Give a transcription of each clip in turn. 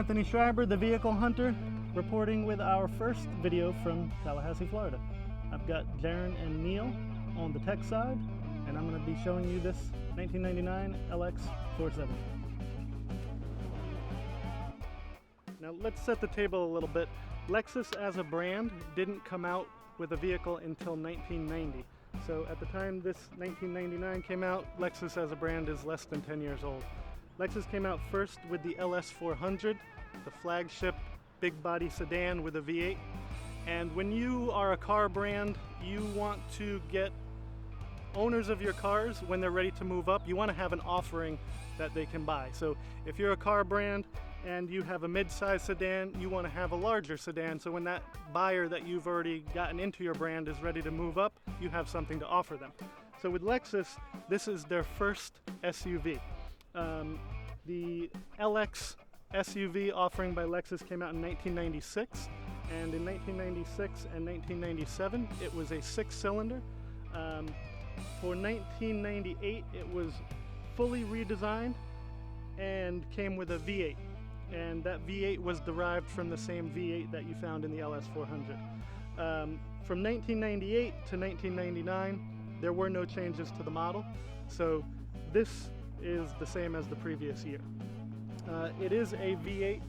Anthony Schreiber, the Vehicle Hunter, reporting with our first video from Tallahassee, Florida. I've got Jaron and Neil on the tech side, and I'm going to be showing you this 1999 LX470. Now let's set the table a little bit. Lexus as a brand didn't come out with a vehicle until 1990. So at the time this 1999 came out, Lexus as a brand is less than 10 years old. Lexus came out first with the LS400, the flagship big body sedan with a V8. And when you are a car brand, you want to get owners of your cars, when they're ready to move up, you want to have an offering that they can buy. So if you're a car brand and you have a mid-size sedan, you want to have a larger sedan, so when that buyer that you've already gotten into your brand is ready to move up, you have something to offer them. So with Lexus, this is their first SUV. The LX SUV offering by Lexus came out in 1996, and in 1996 and 1997 it was a 6-cylinder. For 1998 it was fully redesigned and came with a V8, and that V8 was derived from the same V8 that you found in the LS400. From 1998 to 1999 there were no changes to the model, so this is the same as the previous year. It is a V8,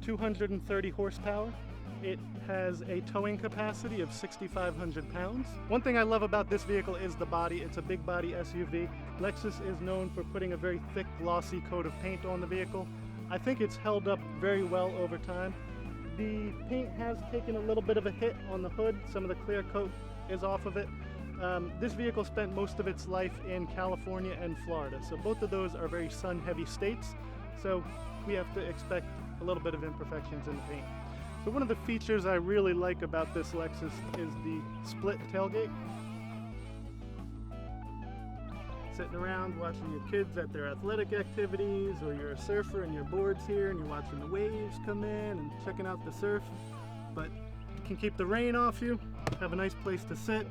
230 horsepower. It has a towing capacity of 6,500 pounds. One thing I love about this vehicle is the body. It's a big body SUV. Lexus is known for putting a very thick, glossy coat of paint on the vehicle. I think it's held up very well over time. The paint has taken a little bit of a hit on the hood. Some of the clear coat is off of it. This vehicle spent most of its life in California and Florida, so both of those are very sun-heavy states, so we have to expect a little bit of imperfections in the paint. So one of the features I really like about this Lexus is the split tailgate. Sitting around watching your kids at their athletic activities, or you're a surfer and your board's here and you're watching the waves come in and checking out the surf, but you can keep the rain off you, have a nice place to sit.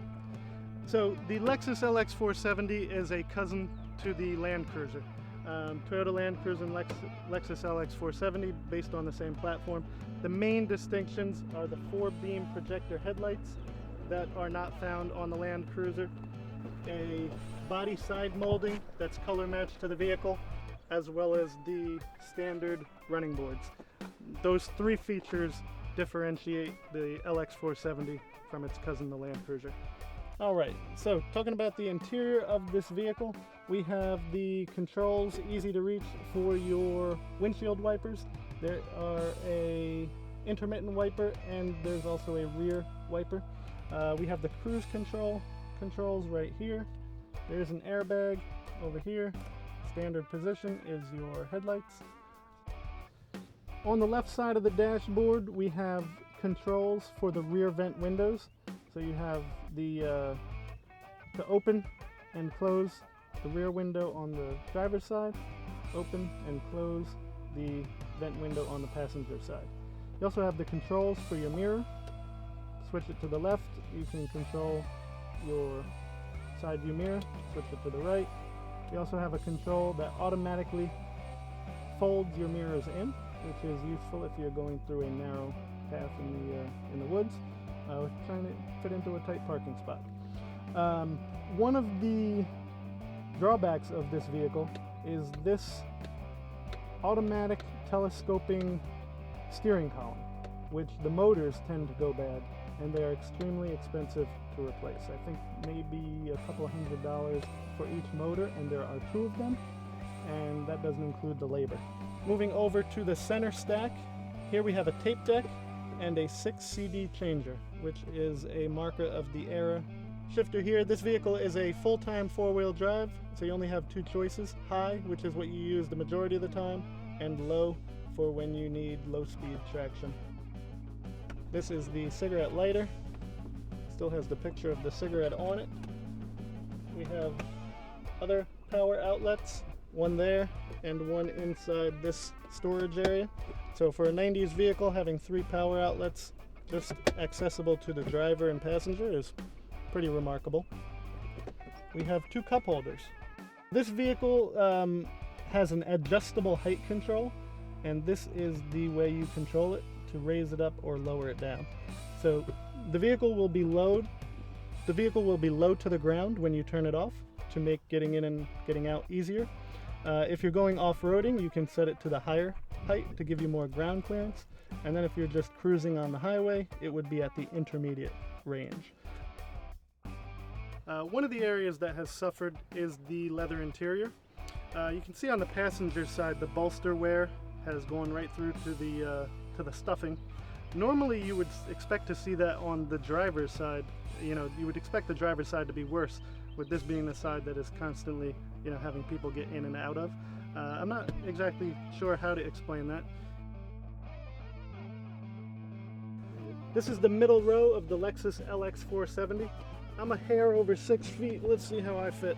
So the Lexus LX470 is a cousin to the Land Cruiser. Toyota Land Cruiser and Lexus LX470 based on the same platform. The main distinctions are the 4-beam projector headlights that are not found on the Land Cruiser, a body side molding that's color matched to the vehicle, as well as the standard running boards. Those 3 features differentiate the LX470 from its cousin, the Land Cruiser. Alright, so talking about the interior of this vehicle, we have the controls easy to reach for your windshield wipers. There are a intermittent wiper and there's also a rear wiper. We have the cruise controls right here. There's an airbag over here. Standard position is your headlights. On the left side of the dashboard we have controls for the rear vent windows. So you have the to open and close the rear window on the driver's side, open and close the vent window on the passenger side. You also have the controls for your mirror. Switch it to the left, you can control your side view mirror. Switch it to the right. You also have a control that automatically folds your mirrors in, which is useful if you're going through a narrow path in the woods. Trying to fit into a tight parking spot. One of the drawbacks of this vehicle is this automatic telescoping steering column, which the motors tend to go bad and they are extremely expensive to replace. I think maybe a couple $100 for each motor, and there are 2 of them, and that doesn't include the labor. Moving over to the center stack, here we have a tape deck and a 6 CD changer, which is a marker of the era. Shifter here, this vehicle is a full-time 4-wheel drive, so you only have 2 choices. High, which is what you use the majority of the time, and low for when you need low-speed traction. This is the cigarette lighter. Still has the picture of the cigarette on it. We have other power outlets, one there and one inside this storage area. So for a 90s vehicle, having 3 power outlets just accessible to the driver and passenger is pretty remarkable. We have 2 cup holders. This vehicle has an adjustable height control, and this is the way you control it to raise it up or lower it down. So the vehicle will be low to the ground when you turn it off to make getting in and getting out easier. If you're going off-roading, you can set it to the higher height to give you more ground clearance, and then if you're just cruising on the highway, it would be at the intermediate range. One of the areas that has suffered is the leather interior. You can see on the passenger side the bolster wear has gone right through to the stuffing. Normally you would expect to see that on the driver's side. You know, you would expect the driver's side to be worse, with this being the side that is constantly, you know, having people get in and out of. I'm not exactly sure how to explain that. This is the middle row of the Lexus LX470. I'm a hair over 6 feet. Let's see how I fit.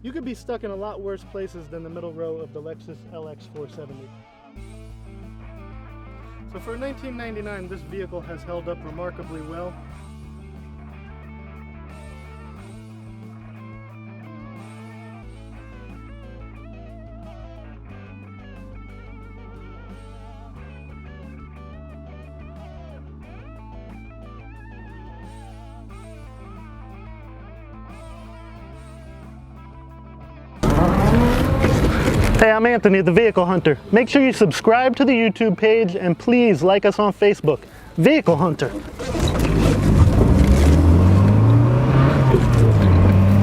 You could be stuck in a lot worse places than the middle row of the Lexus LX470. So for 1999, this vehicle has held up remarkably well. Hey, I'm Anthony, the Vehicle Hunter. Make sure you subscribe to the YouTube page and please like us on Facebook. Vehicle Hunter.